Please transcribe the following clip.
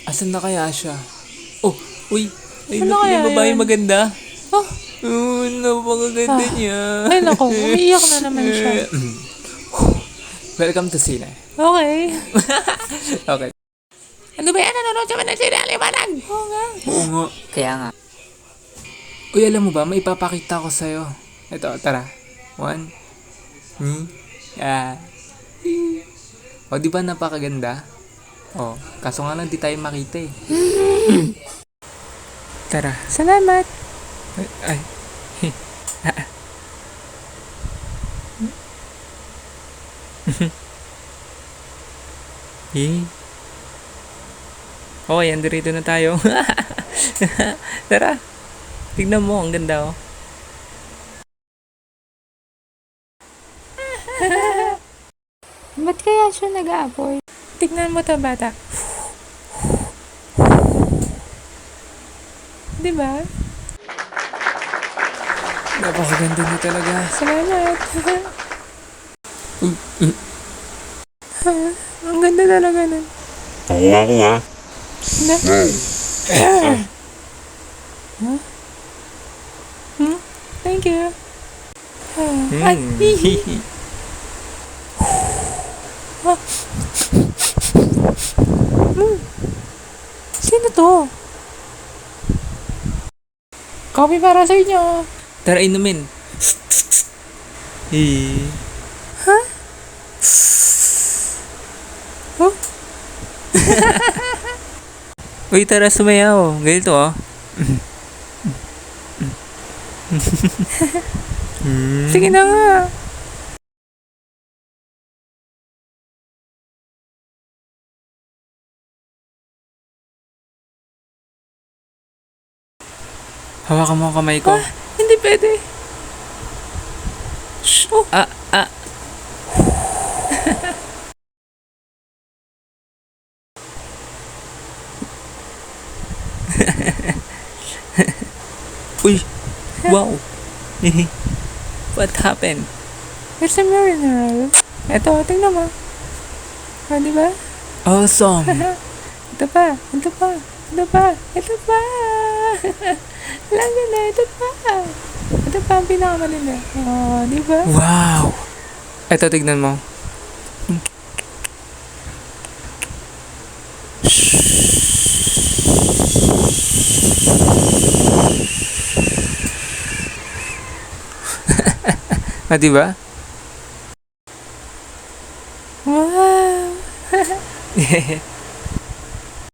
Asan na kaya siya? Oh, uy. Ay, Ano naku, kaya yung babae yun? maganda. Oh, Napakaganda niya. ay nako, umiiyak na naman siya. Welcome to Sine. Okay. Okay. Ano ba yan? Nanonood ka ba ng Sine? Liwanag! Oo nga. Oo nga. Kaya nga. Uy, alam mo ba, may ipapakita ko sa'yo. Ito, tara. One. Ah. O, di ba napakaganda? O, kaso nga lang di tayo makita eh. Tara. Salamat. Ay. Okay, andito na tayo. Tara. Tignan mo, ang ganda oh. Ba't kaya siya nag-aapoy? Tignan mo to, bata. Diba? Napakaganda niya talaga. Salamat. Ang ganda talaga nun. Na? Huh? Thank you. Ay, sino to? Coffee para sa inyo. Tara, inumin. Ha? Oh? Uy, tara sumayaw. Ganito oh. Sige na nga. Hawakan mo ang kamay ko. Hindi pwede. Shh. Oh. Uy, wow. What happened? It's a mineral. Ito, tingnan mo. Di ba? Awesome. Ito pa. Ito pa. Ito pa. Ito pa. Lagi na. Ito pa. Ito pa ang pinakamalila. Di ba? Wow. Ito, tignan mo. Diba? Wow.